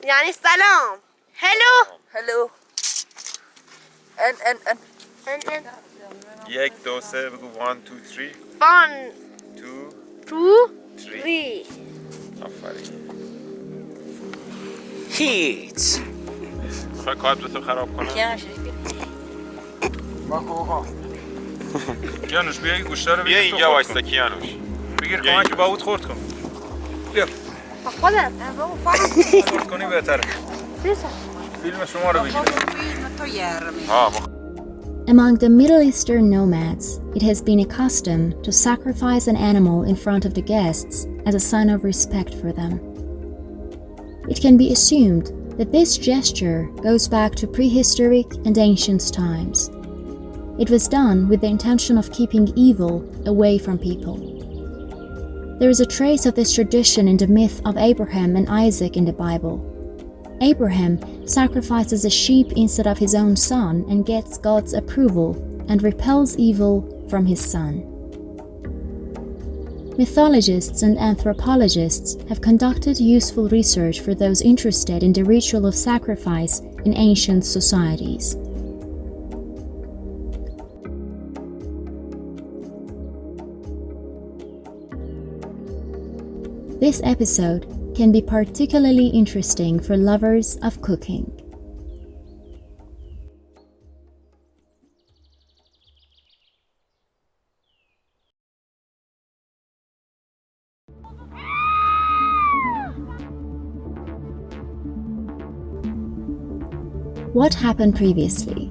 یعنی سلام. Hello. And. یک دو سه بگو 1 2 3 1 2 2 3 3 آفرین. Heat. میخوای کادرتو خراب کنم؟ کیانوش بیا این گوشتا رو بیا اینجا وایستا کیانوش. بگیر کمک باهوت خورد کن. بیا خودت خورد کنی بهتره. فیلم شما رو بگیر. Among the Middle Eastern nomads, it has been a custom to sacrifice an animal in front of the guests as a sign of respect for them. It can be assumed that this gesture goes back to prehistoric and ancient times. It was done with the intention of keeping evil away from people. There is a trace of this tradition in the myth of Abraham and Isaac in the Bible. Abraham sacrifices a sheep instead of his own son and gets God's approval and repels evil from his son. Mythologists and anthropologists have conducted useful research for those interested in the ritual of sacrifice in ancient societies. This episode can be particularly interesting for lovers of cooking. What happened previously?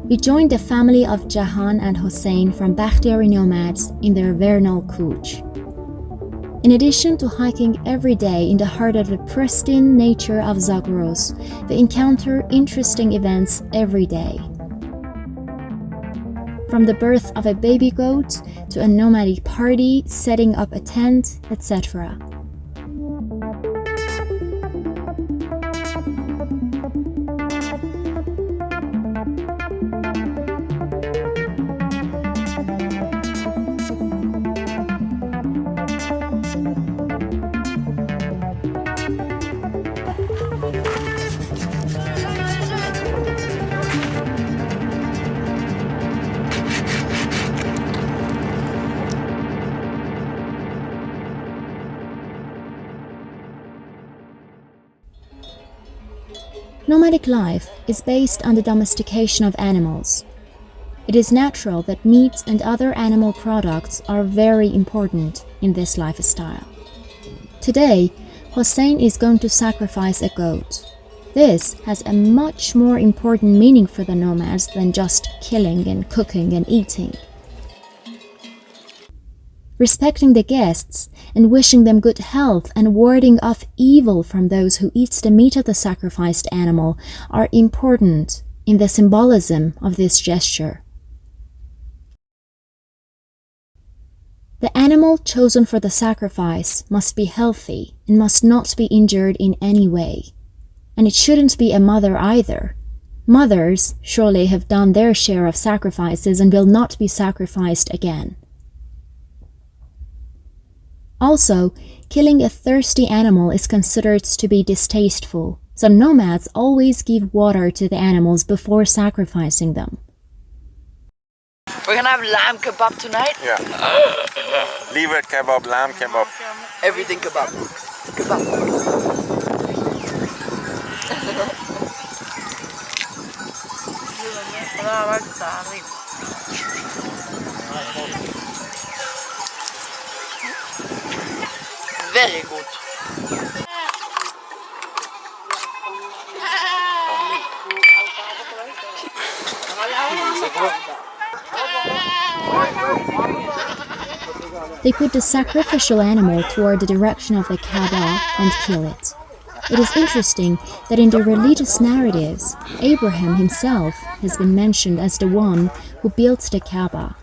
We joined the family of Jahan and Hossein from bakhtiari nomads in their vernal couch. In addition to hiking every day in the heart of the pristine nature of Zagros, they encounter interesting events every day. From the birth of a baby goat to a nomadic party, setting up a tent, etc. Nomadic life is based on the domestication of animals. It is natural that meat and other animal products are very important in this lifestyle. Today, Hossein is going to sacrifice a goat. This has a much more important meaning for the nomads than just killing and cooking and eating. Respecting the guests and wishing them good health and warding off evil from those who eat the meat of the sacrificed animal are important in the symbolism of this gesture. The animal chosen for the sacrifice must be healthy and must not be injured in any way. And it shouldn't be a mother either. Mothers surely have done their share of sacrifices and will not be sacrificed again. Also, killing a thirsty animal is considered to be distasteful, so nomads always give water to the animals before sacrificing them. We're gonna have lamb kebab tonight. Yeah. Liver kebab, lamb kebab. Everything kebab. Kebab. Very good. They put the sacrificial animal toward the direction of the Kebab and kill it. It is interesting that in the religious narratives, Abraham himself has been mentioned as the one who built the Kaaba.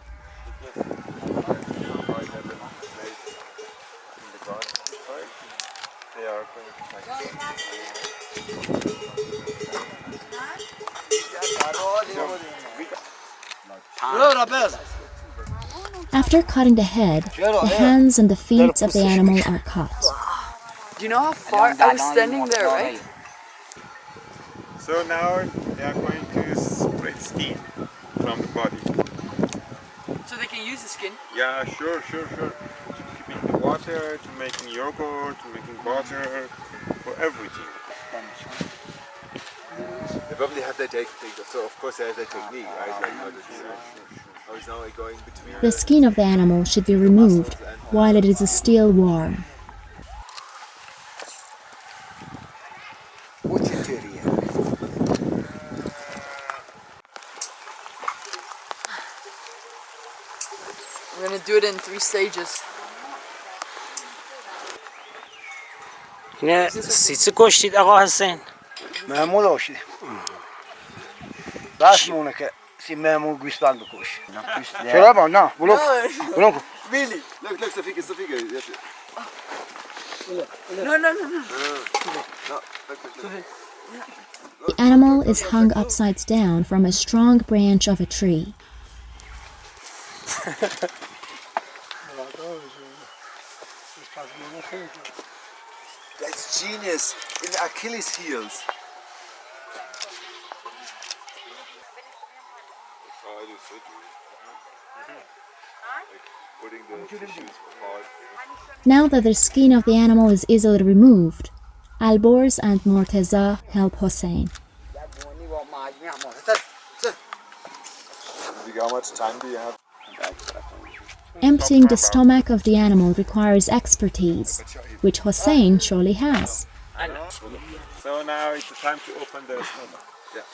After cutting the head, the hands and the feet of the animal are cut. Do you know how far I was standing there, right? So now they are going to spread skin from the body. So they can use the skin. Yeah, sure. To keeping the water, to making yogurt, to making butter, for everything. They probably have their technique, so of course they have their technique, right? Like how is now going between The skin of the animal should be removed while it is still warm. We're gonna do it in 3 stages. اینه سیچه کشتید آقا حسین؟ معمول آشید بس مونه که سی معمول گوسفند بکش چرا با نه بلوک بلوک Really? Look, Safika. No. The animal is hung upside down from a strong branch of a tree. That's genius. In the Achilles heels. Putting the tissues apart. Now that the skin of the animal is easily removed, Alborz and Morteza help Hossein. How much time do you have? Emptying the stomach of the animal requires expertise, which Hossein surely has. So now it's the time to open the stomach. Yeah.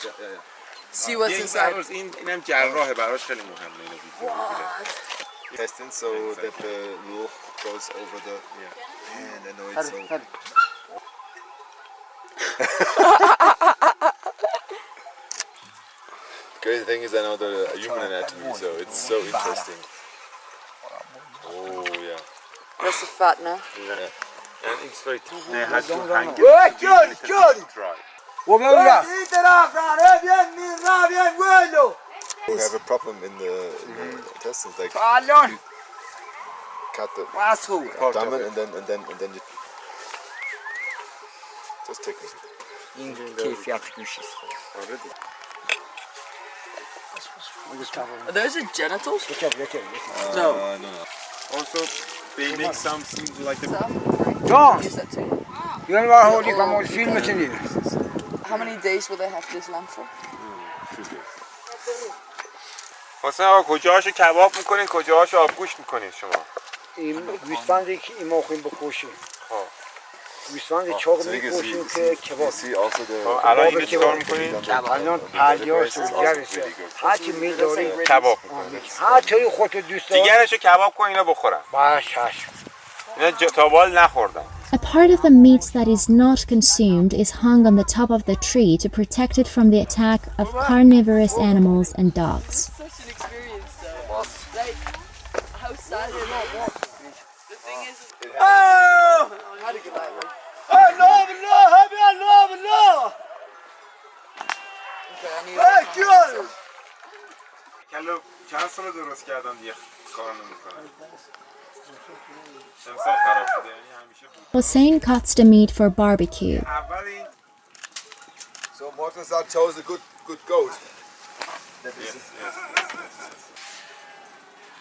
See what's inside. اینم جراحه براش خیلی مهمه اینو ویدیو بگیره. Intestine so that the milk goes over the and I know it's so crazy thing is I know the human anatomy, so it's so interesting. Oh yeah. That's the fat now. And it's very they had to hang it dry. We have a problem in the intestines, like you cut the abdomen and then you just take it. این کیفیت گوشیست Are those the genitals? No. Also, they make something like the جان Use that too. یعنی بار هولی کامل فیلم چنین How many days will they have this lamb for? حسین آقا کجاهاشو کباب میکنین کجاهاشو آبگوشت میکنین شما؟ این گوسفندی که این موقعیم بکشیم گوسفند چاق میکشیم که کباب الان اینو چیکار میکنین؟ الان پلیاس و جگرش هرچی میداریم کباب میکنین هر طوری خودت دوست داری دیگرشو کباب کن اینو بخورم باش چشم اینا تا بال نخوردم A part of the meat that is not consumed is hung on the top of the tree to protect it from the attack of carnivorous animals and dogs. Such an experience though. Like, how sad or not what? The thing is... Oh! How to get that way? Okay, I need کلو چند سال درست کردم دیگه کار نمیکنم امسال خراب شده یعنی همیشه Hossein cuts the meat for barbecue. اول این So Mortazar chose a good goat. yes.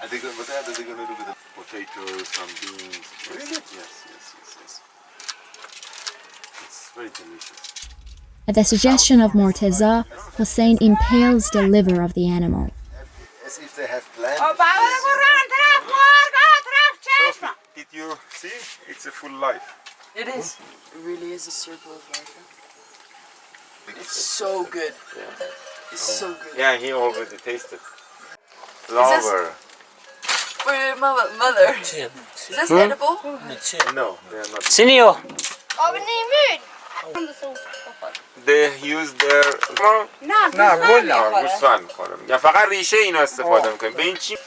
I think what are they going to do with the potatoes, some beans? Really? Yes. It's very delicious. At the suggestion of Morteza, Hossein impales the liver of the animal. As if they have planned. Sophie, did you see? It's a full life. It is. It really is a circle of life. It's so good. It's so good. Yeah, he already tasted. Lover. For your mother. Is this edible? No, they are not. سینیو They use their نه گل نه گوسفند می‌خورم. یا فقط ریشه اینا استفاده می‌کنیم. به این چی؟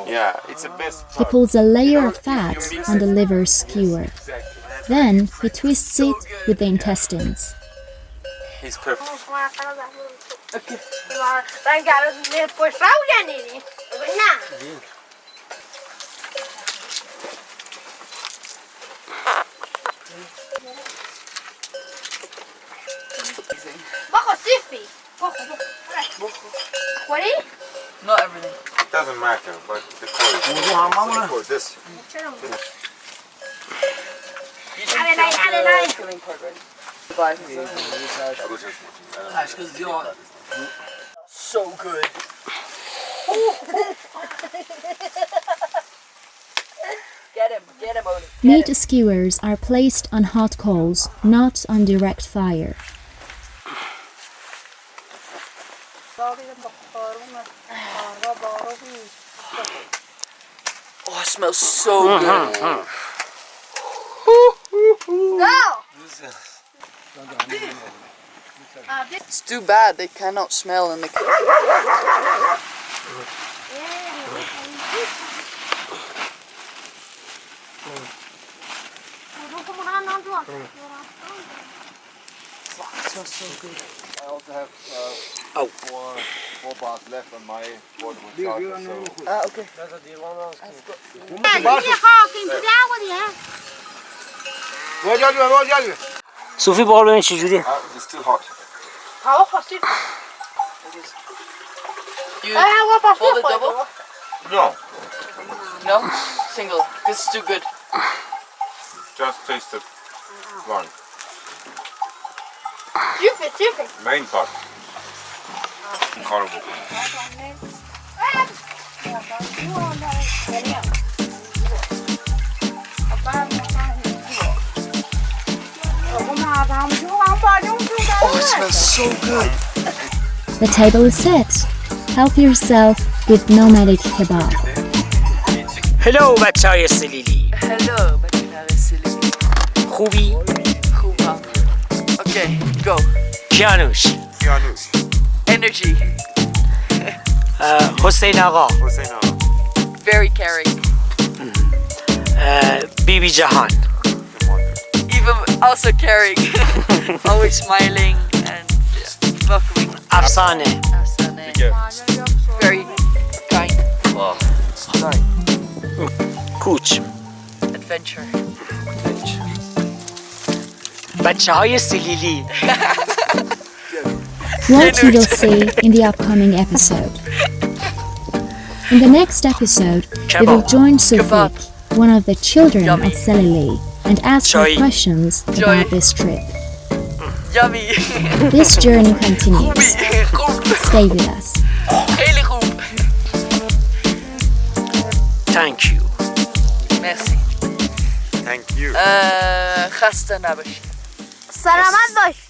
Yeah, it's the best He part. pulls a layer of fat on the liver skewer. Then he twists it with the intestines. He's perfect. doesn't matter, but the core is This. Killing part, right? Bye. So good. Get him, Odin. Meat skewers are placed on hot coals, not on direct fire. Oh, it smells so good. It's too bad they cannot smell in the kitchen. It smells so good. I also have four bars left on my portable charger, so Okay. صوفی بقول ببین چجوریه. it's too hot. You fold it double? No, No? Single. This is too good. just taste it one. Super. Main part. Horrible. Oh, it smells so good. The table is set. Help yourself with nomadic kebab. هلو بچه های سلیلی. Hello, bakhtiari Selili. خوبی؟ خوبم. Okay, go. کیانوش. Energy. حسین آقا. Very caring. بیبی جهان. Even also caring. Always smiling and welcoming. افسانه. Afsane. Very kind. کوچ. Adventure. بچه های سلیلی. What you will see in the upcoming episode. In the next episode, we will join Sufik, one of the children Yummy. of Selili, and ask her Joy. questions Joy. about this trip. Yummy. This journey continues. Goed. Stay with us. Hele goed. Thank you. Merci. Thank you. خسته نباشید. سلامت باش.